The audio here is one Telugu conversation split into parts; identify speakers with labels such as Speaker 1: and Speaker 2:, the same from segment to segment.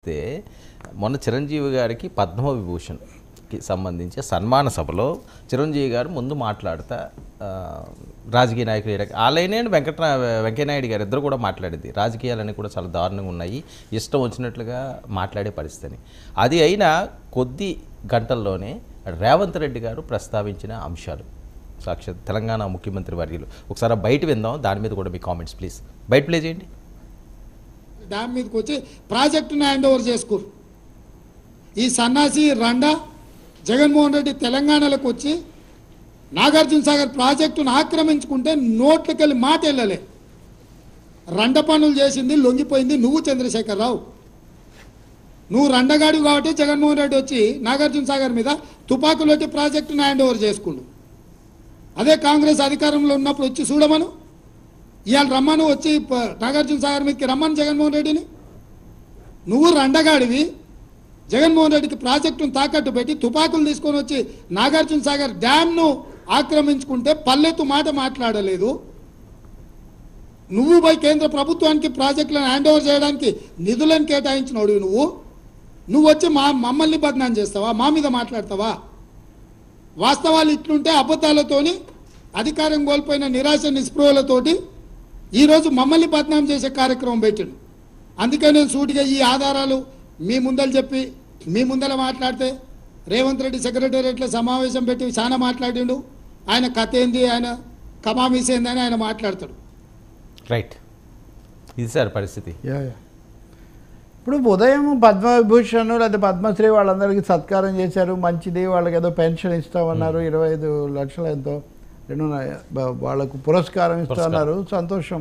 Speaker 1: అయితే మొన్న చిరంజీవి గారికి పద్మవిభూషణ్కి సంబంధించి సన్మాన సభలో చిరంజీవి గారు ముందు మాట్లాడుతా రాజకీయ నాయకులు ఆలయనే వెంకయ్యనాయుడు గారు ఇద్దరు కూడా మాట్లాడింది రాజకీయాలన్నీ కూడా చాలా దారుణంగా ఉన్నాయి, ఇష్టం వచ్చినట్లుగా మాట్లాడే పరిస్థితిని. అది అయినా కొద్ది గంటల్లోనే రేవంత్ రెడ్డి గారు ప్రస్తావించిన అంశాలు సాక్షాత్ తెలంగాణ ముఖ్యమంత్రి వర్యులు ఒకసారి బయట విందాం, దాని మీద కూడా మీ కామెంట్స్ ప్లీజ్ బయట ప్లే చేయండి.
Speaker 2: డ్యామ్ మీదకి వచ్చి ప్రాజెక్టును హ్యాండ్ ఓవర్ చేసుకోరు. ఈ సన్నాసి రండా జగన్మోహన్ రెడ్డి తెలంగాణలోకి వచ్చి నాగార్జున సాగర్ ప్రాజెక్టును ఆక్రమించుకుంటే నోట్లకెళ్ళి మాట వెళ్ళలే. రండ పనులు చేసింది లొంగిపోయింది నువ్వు చంద్రశేఖరరావు. నువ్వు రండగాడు కాబట్టి జగన్మోహన్ రెడ్డి వచ్చి నాగార్జున సాగర్ మీద తుపాకులు వచ్చి ప్రాజెక్టును హ్యాండ్ ఓవర్ చేసుకుండు. అదే కాంగ్రెస్ అధికారంలో ఉన్నప్పుడు వచ్చి చూడమను, ఇవాళ రమ్మను వచ్చి నాగార్జున సాగర్ మీదకి రమ్మను జగన్మోహన్ రెడ్డిని. నువ్వు రండగాడివి జగన్మోహన్ రెడ్డికి ప్రాజెక్టును తాకట్టు పెట్టి తుపాకులు తీసుకొని వచ్చి నాగార్జున సాగర్ డ్యామ్ను ఆక్రమించుకుంటే పల్లెత్తు మాట మాట్లాడలేదు. నువ్వు పోయి కేంద్ర ప్రభుత్వానికి ప్రాజెక్టులను హ్యాండ్ ఓవర్ చేయడానికి నిధులను కేటాయించినోడు నువ్వు వచ్చి మమ్మల్ని బదనాం చేస్తావా, మా మీద మాట్లాడతావా? వాస్తవాలు ఇట్లుంటే అబద్ధాలతోని అధికారం కోల్పోయిన నిరాశ నిస్పృహలతోటి ఈరోజు మమ్మల్ని బదనాం చేసే కార్యక్రమం పెట్టిండు. అందుకే నేను సూటిగా ఈ ఆధారాలు మీ ముందలు చెప్పి మీ ముందర మాట్లాడితే రేవంత్ రెడ్డి సెక్రటేరియట్లో సమావేశం పెట్టి చాలా మాట్లాడిండు. ఆయన కథ ఏంది, ఆయన కమామీస్ ఏందని ఆయన మాట్లాడతాడు.
Speaker 1: రైట్, ఇది సార్ పరిస్థితి.
Speaker 3: ఇప్పుడు ఉదయం పద్మవిభూషణ్ లేదా పద్మశ్రీ వాళ్ళందరికీ సత్కారం చేశారు, మంచిది, వాళ్ళకి ఏదో పెన్షన్ ఇస్తామన్నారు, 25 లక్షలు ఎంతో వాళ్ళకు పురస్కారం ఇస్తున్నారు, సంతోషం.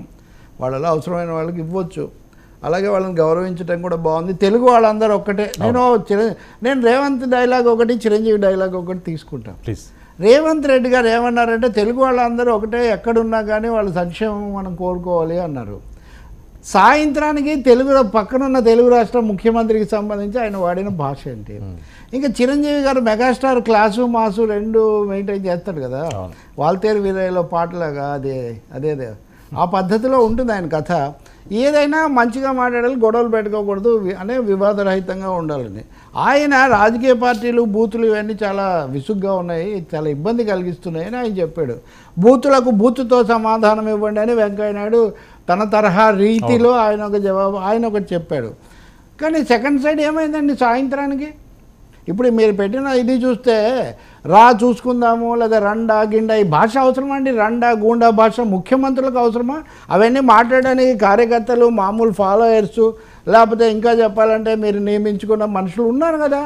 Speaker 3: వాళ్ళలో అవసరమైన వాళ్ళకి ఇవ్వచ్చు, అలాగే వాళ్ళని గౌరవించడం కూడా బాగుంది. తెలుగు వాళ్ళందరూ ఒక్కటే. నేను రేవంత్ డైలాగ్ ఒకటి చిరంజీవి డైలాగ్ ఒకటి తీసుకుంటాను.
Speaker 1: ప్లీజ్.
Speaker 3: రేవంత్ రెడ్డి గారు ఏమన్నారంటే తెలుగు వాళ్ళందరూ ఒకటే, ఎక్కడున్నా కానీ వాళ్ళ సంక్షేమం మనం కోరుకోవాలి అన్నారు. సాయంత్రానికి పక్కనున్న తెలుగు రాష్ట్ర ముఖ్యమంత్రికి సంబంధించి ఆయన వాడిన భాష ఏంటి? ఇంకా చిరంజీవి గారు మెగాస్టార్ క్లాసు మాసు రెండు మెయింటైన్ చేస్తాడు కదా, వాల్తేరు వీరయ్యలో పాటలాగా అదే ఆ పద్ధతిలో ఉంటుంది ఆయన కథ. ఏదైనా మంచిగా మాట్లాడాలి, గొడవలు పెట్టుకోకూడదు అనే వివాదరహితంగా ఉండాలని. ఆయన రాజకీయ పార్టీలు బూతులు ఇవన్నీ చాలా విసుగ్గా ఉన్నాయి, చాలా ఇబ్బంది కలిగిస్తున్నాయని ఆయన చెప్పాడు. బూతులకు బూతుతో సమాధానం ఇవ్వండి అని వెంకయ్యనాయుడు తన తరహా రీతిలో ఆయన ఒక జవాబు ఆయన ఒకటి చెప్పాడు. కానీ సెకండ్ సైడ్ ఏమైందండి సాయంత్రానికి? ఇప్పుడు మీరు పెట్టిన ఇది చూస్తే చూసుకుందాము లేదా రండా గిండా ఈ భాష అవసరమా అండి? రండా గూండా భాష ముఖ్యమంత్రులకు అవసరమా? అవన్నీ మాట్లాడడానికి కార్యకర్తలు మామూలు ఫాలోయర్సు లేకపోతే ఇంకా చెప్పాలంటే మీరు నియమించుకున్న మనుషులు ఉన్నారు కదా.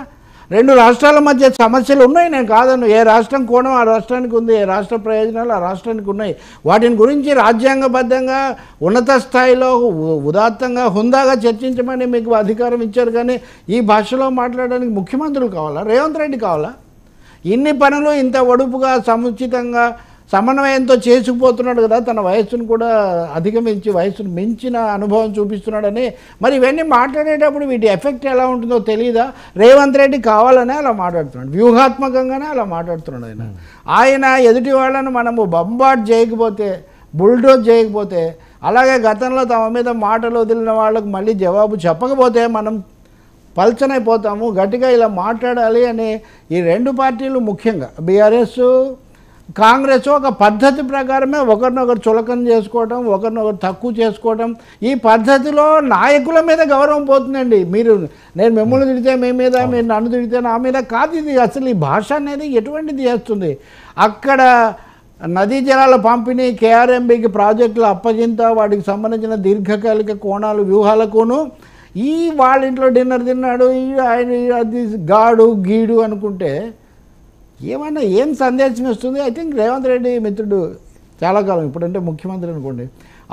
Speaker 3: 2 రాష్ట్రాల మధ్య సమస్యలు ఉన్నాయి, నేను కాదను. ఏ రాష్ట్రం కోణం ఆ రాష్ట్రానికి ఉంది, ఏ రాష్ట్ర ప్రయోజనాలు ఆ రాష్ట్రానికి ఉన్నాయి. వాటిని గురించి రాజ్యాంగబద్ధంగా ఉన్నత స్థాయిలో ఉదాత్తంగా హుందాగా చర్చించమని మీకు అధికారం ఇచ్చారు. కానీ ఈ భాషలో మాట్లాడడానికి ముఖ్యమంత్రులు కావాలా, రేవంత్ రెడ్డి కావాలా? ఇన్ని పనులు ఇంత ఒడుపుగా సముచితంగా సమన్వయంతో చేసుకుపోతున్నాడు కదా, తన వయస్సును కూడా అధిగమించి వయస్సును మించిన అనుభవం చూపిస్తున్నాడని. మరి ఇవన్నీ మాట్లాడేటప్పుడు వీటి ఎఫెక్ట్ ఎలా ఉంటుందో తెలియదా? రేవంత్ రెడ్డి కావాలనే అలా మాట్లాడుతున్నాడు, వ్యూహాత్మకంగానే అలా మాట్లాడుతున్నాడు. ఆయన ఎదుటి వాళ్ళను మనము బంబాట్ చేయకపోతే, బుల్డోజ్ చేయకపోతే, అలాగే గతంలో తమ మీద మాటలు వదిలిన వాళ్ళకు మళ్ళీ జవాబు చెప్పకపోతే మనం పల్చనైపోతాము. గట్టిగా ఇలా మాట్లాడాలి అని ఈ 2 పార్టీలు ముఖ్యంగా బీఆర్ఎస్ కాంగ్రెస్ ఒక పద్ధతి ప్రకారమే ఒకరినొకరు చులకన చేసుకోవడం, ఒకరినొకరు తక్కువ చేసుకోవడం. ఈ పద్ధతిలో నాయకుల మీద గౌరవం పోతుందండి. నేను మిమ్మల్ని తిడితే మీ మీద, మీరు నన్ను తిడితే నా మీద కాదు. ఇది అసలు ఈ భాష అనేది ఎటువంటిది చేస్తుంది? అక్కడ నదీ జలాల పంపిణీ, కేఆర్ఎంబీకి ప్రాజెక్టులు అప్పగింత, వాటికి సంబంధించిన దీర్ఘకాలిక కోణాలు వ్యూహాలకును వాళ్ళ ఇంట్లో డిన్నర్ తిన్నాడు ఆయన, అది గాడు గీడు అనుకుంటే ఏమైనా ఏం సందేశం ఇస్తుంది? ఐ థింక్ రేవంత్ రెడ్డి మిత్రుడు చాలా కాలం ఇప్పుడంటే ముఖ్యమంత్రి అనుకోండి,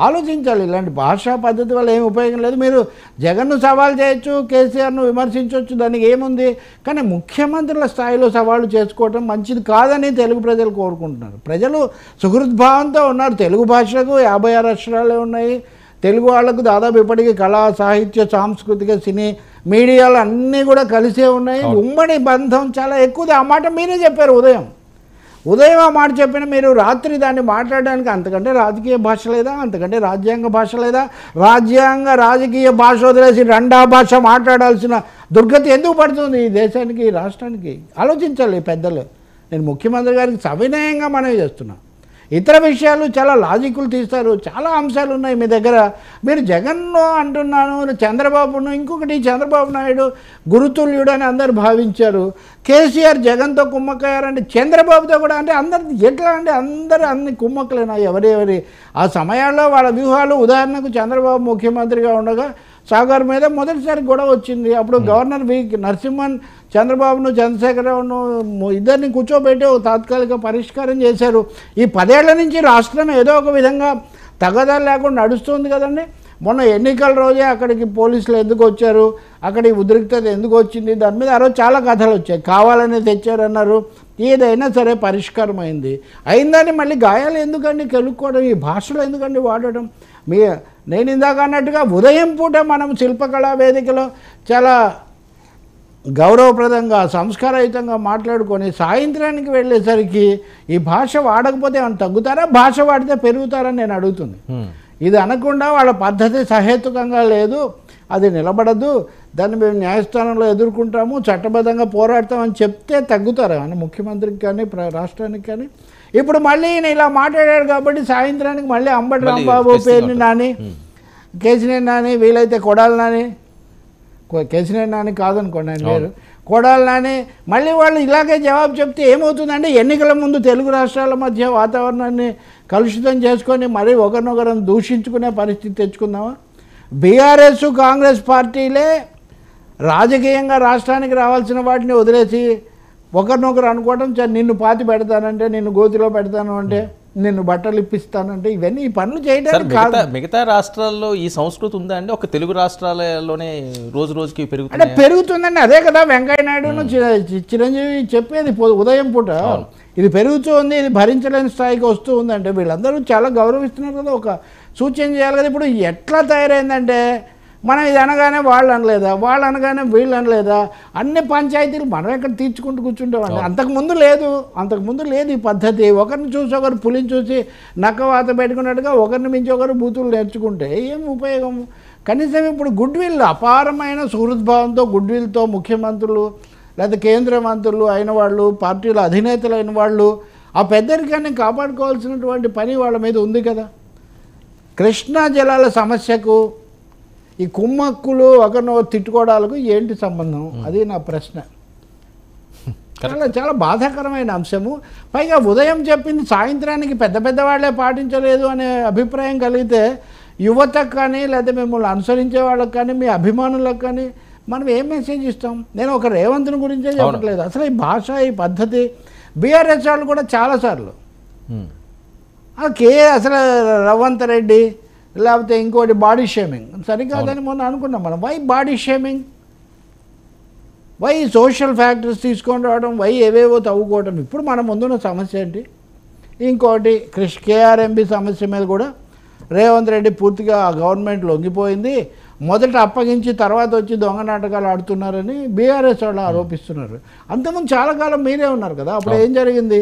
Speaker 3: ఆలోచించాలి. ఇలాంటి భాషా పద్ధతి వల్ల ఏం ఉపయోగం లేదు. మీరు జగన్ను సవాల్ చేయొచ్చు, కేసీఆర్ను విమర్శించవచ్చు, దానికి ఏముంది. కానీ ముఖ్యమంత్రుల స్థాయిలో సవాళ్ళు చేసుకోవటం మంచిది కాదని తెలుగు ప్రజలు కోరుకుంటున్నారు. ప్రజలు సుహృద్భావంతో ఉన్నారు. తెలుగు భాషకు 56 అక్షరాలే ఉన్నాయి. తెలుగు వాళ్లకు దాదాపు ఇప్పటికీ కళా సాహిత్య సాంస్కృతిక సినీ మీడియాలు అన్నీ కూడా కలిసే ఉన్నాయి. ఉమ్మడి బంధం చాలా ఎక్కువది. ఆ మాట మీరే చెప్పారు ఉదయం. ఉదయం ఆ మాట చెప్పిన మీరు రాత్రి దాన్ని మాట్లాడడానికి అంతకంటే రాజకీయ భాష లేదా, అంతకంటే రాజ్యాంగ భాష లేదా? రాజకీయ భాష వదిలేసి రెండా భాష మాట్లాడాల్సిన దుర్గతి ఎందుకు పడుతుంది ఈ దేశానికి, ఈ రాష్ట్రానికి? ఆలోచించాలి పెద్దలు. నేను ముఖ్యమంత్రి గారికి సవినయంగా మనవి చేస్తున్నా. ఇతర విషయాలు చాలా లాజిక్లు తీస్తారు, చాలా అంశాలు ఉన్నాయి మీ దగ్గర. మీరు జగన్ను అంటున్నాను, చంద్రబాబును, ఇంకొకటి చంద్రబాబు నాయుడు గురుతుల్యుడు అని అందరు భావించారు. కేసీఆర్ జగన్తో కుమ్మక్కయ్యారంటే చంద్రబాబుతో కూడా అంటే అందరు ఎట్లా అంటే అందరూ అన్ని కుమ్మక్కలేనా? ఎవరెవరి ఆ సమయాల్లో వాళ్ళ వ్యూహాలు. ఉదాహరణకు చంద్రబాబు ముఖ్యమంత్రిగా ఉండగా సాగర్ మీద మొదటిసారి గొడవ వచ్చింది. అప్పుడు గవర్నర్ నరసింహన్ చంద్రబాబును చంద్రశేఖరరావును ఇద్దరిని కూర్చోబెట్టి ఒక తాత్కాలిక పరిష్కారం చేశారు. ఈ 10 ఏళ్ల నుంచి రాష్ట్రం ఏదో ఒక విధంగా తగదాలు లేకుండా నడుస్తుంది కదండి. మొన్న ఎన్నికల రోజే అక్కడికి పోలీసులు ఎందుకు వచ్చారు, అక్కడికి ఉద్రిక్తత ఎందుకు వచ్చింది, దాని మీద ఆ రోజు చాలా కథలు వచ్చాయి. కావాలనే తెచ్చారన్నారు. ఏదైనా సరే పరిష్కారం అయిందని మళ్ళీ గాయాలు ఎందుకండి కెలుక్కోవడం, ఈ భాషలో ఎందుకండి వాడడం? నేను ఇందాక అన్నట్టుగా ఉదయం పూట మనం శిల్పకళా వేదికలో చాలా గౌరవప్రదంగా సంస్కారయుతంగా మాట్లాడుకొని సాయంత్రానికి వెళ్ళేసరికి ఈ భాష వాడకపోతే ఏమైనా తగ్గుతారా, భాష వాడితే పెరుగుతారని నేను అడుగుతుంది. ఇది అనకుండా వాళ్ళ పద్ధతి సహేతుకంగా లేదు, అది నిలబడదు, దాన్ని మేము న్యాయస్థానంలో ఎదుర్కొంటాము, చట్టబద్ధంగా పోరాడతామని చెప్తే తగ్గుతారా అని ముఖ్యమంత్రికి కానీ రాష్ట్రానికి కానీ? ఇప్పుడు మళ్ళీ ఈయన ఇలా మాట్లాడాడు కాబట్టి సాయంత్రానికి మళ్ళీ అంబటి రాంబాబు, పేర్ని నాని, కేసినేని నాని, వీలైతే కొడాలి నాని, కేసినేని నాని కాదనుకోండి ఆయన పేరు, కొడాలి నాని, మళ్ళీ వాళ్ళు ఇలాగే జవాబు చెప్తే ఏమవుతుందంటే ఎన్నికల ముందు తెలుగు రాష్ట్రాల మధ్య వాతావరణాన్ని కలుషితం చేసుకొని మరీ ఒకరినొకరిని దూషించుకునే పరిస్థితి తెచ్చుకుందామా? బీఆర్ఎస్ కాంగ్రెస్ పార్టీలే రాజకీయంగా రాష్ట్రానికి రావాల్సిన వాటిని వదిలేసి ఒకరినొకరు అనుకోవడం, నిన్ను పాతి పెడతానంటే, నిన్ను గోతిలో పెడతాను అంటే, నిన్ను బట్టలు ఇప్పిస్తానంటే, ఇవన్నీ ఈ పనులు చేయడానికి కాదు.
Speaker 1: మిగతా రాష్ట్రాల్లో ఈ సంస్కృతి ఉందా అండి? ఒక తెలుగు రాష్ట్రాలలోనే రోజు రోజుకి
Speaker 3: అంటే పెరుగుతుందండి. అదే కదా వెంకయ్య నాయుడును చిరంజీవి చెప్పేది ఉదయం పూట. ఇది పెరుగుతూ ఉంది, ఇది భరించలేని స్థాయికి వస్తూ ఉందంటే వీళ్ళందరూ చాలా గౌరవిస్తున్నారు కదా, ఒక సూచన చేయాలి కదా. ఇప్పుడు ఎట్లా తయారైందంటే మనం ఇది అనగానే వాళ్ళు అనలేదా, వాళ్ళు అనగానే వీళ్ళు అనలేదా, అన్ని పంచాయతీలు మనం ఎక్కడ తీర్చుకుంటూ కూర్చుంటామండి. అంతకుముందు లేదు ఈ పద్ధతి. ఒకరిని చూసి ఒకరు పులిని చూసి నక్కవాత పెట్టుకున్నట్టుగా ఒకరిని మించి ఒకరు బూతులు నేర్చుకుంటే ఏం ఉపయోగం? కనీసం ఇప్పుడు గుడ్విల్, అపారమైన సుహృద్భావంతో గుడ్విల్తో ముఖ్యమంత్రులు లేదా కేంద్ర మంత్రులు అయిన వాళ్ళు, పార్టీల అధినేతలు అయిన వాళ్ళు ఆ పెద్దరికాన్ని కాపాడుకోవాల్సినటువంటి పని వాళ్ళ మీద ఉంది కదా. కృష్ణా జలాల సమస్యకు ఈ కుమ్మక్కులు ఒకరినొకరు తిట్టుకోవడాలకు ఏంటి సంబంధం? అది నా ప్రశ్న. చాలా బాధాకరమైన అంశము. పైగా ఉదయం చెప్పింది సాయంత్రానికి పెద్ద వాళ్ళే పాటించలేదు అనే అభిప్రాయం కలిగితే యువతకు కానీ లేదా మిమ్మల్ని అనుసరించే వాళ్ళకి కానీ మీ అభిమానులకు కానీ మనం ఏం మెసేజ్ ఇస్తాం? నేను ఒక రేవంత్ని గురించే చెప్పట్లేదు. అసలు ఈ భాష, ఈ పద్ధతి బీఆర్ఎస్ వాళ్ళు కూడా చాలాసార్లు అసలు రవంత్ రెడ్డి లేకపోతే ఇంకోటి బాడీ షేమింగ్ సరికాదని మొన్న అనుకున్నాం మనం. Why body shaming, why social factors తీసుకొని రావడం, వై ఏవేవో తవ్వుకోవడం. ఇప్పుడు మన ముందున్న సమస్య ఏంటి? ఇంకోటి కేఆర్ఎంబి సమస్య మీద కూడా రేవంత్ రెడ్డి పూర్తిగా గవర్నమెంట్ లొంగిపోయింది, మొదట అప్పగించి తర్వాత వచ్చి దొంగ నాటకాలు ఆడుతున్నారని బీఆర్ఎస్ వాళ్ళు ఆరోపిస్తున్నారు. అంతకుముందు చాలా కాలం మీరే ఉన్నారు కదా, అప్పుడు ఏం జరిగింది?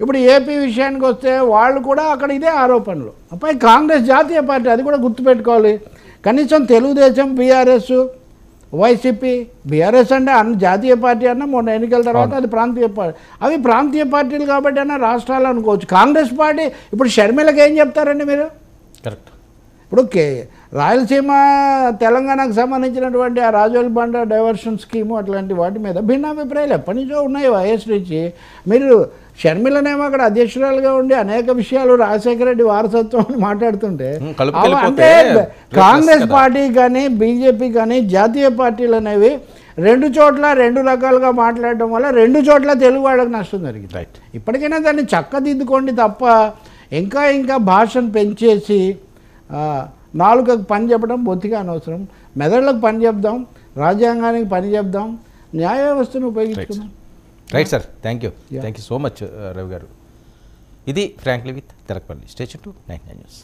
Speaker 3: ఇప్పుడు ఏపీ విషయానికి వస్తే వాళ్ళు కూడా అక్కడ ఇదే ఆరోపణలు. అప్పై కాంగ్రెస్ జాతీయ పార్టీ, అది కూడా గుర్తుపెట్టుకోవాలి. కనీసం తెలుగుదేశం, బీఆర్ఎస్, వైసీపీ, బీఆర్ఎస్ అంటే అన్ని జాతీయ పార్టీ అన్నా మొన్న ఎన్నికల తర్వాత అది ప్రాంతీయ పార్టీ, అవి ప్రాంతీయ పార్టీలు కాబట్టి అన్నా రాష్ట్రాలు అనుకోవచ్చు. కాంగ్రెస్ పార్టీ ఇప్పుడు షర్మిలకి ఏం చెప్తారండి మీరు? కరెక్ట్. ఇప్పుడు రాయలసీమ తెలంగాణకు సంబంధించినటువంటి ఆ రాజోల్ బండ డైవర్షన్ స్కీము అట్లాంటి వాటి మీద భిన్నాభిప్రాయాలు ఎప్పటి నుంచో ఉన్నాయి వైఎస్ నుంచి. మీరు షర్మిలనేమో అక్కడ అధ్యక్షురాలుగా ఉండి అనేక విషయాలు రాజశేఖర రెడ్డి వారసత్వం అని మాట్లాడుతుంటే, అంటే కాంగ్రెస్ పార్టీ కానీ బీజేపీ కానీ జాతీయ పార్టీలు అనేవి రెండు చోట్ల రెండు రకాలుగా మాట్లాడడం వల్ల రెండు చోట్ల తెలుగు వాళ్ళకి నష్టం జరిగింది. రైట్. ఇప్పటికైనా దాన్ని చక్కదిద్దుకోండి తప్ప ఇంకా భాషను పెంచేసి నాలుకకు పని చెప్పడం బొత్తిగా అనవసరం. మెదడులకు పని చెప్దాం, రాజ్యాంగానికి పని చెప్దాం, న్యాయ వ్యవస్థను ఉపయోగించుకుందాం.
Speaker 1: Right sir, thank you so much Ravi గారు. ఇది frankly with Telakapalli. Stay tuned to 99 news.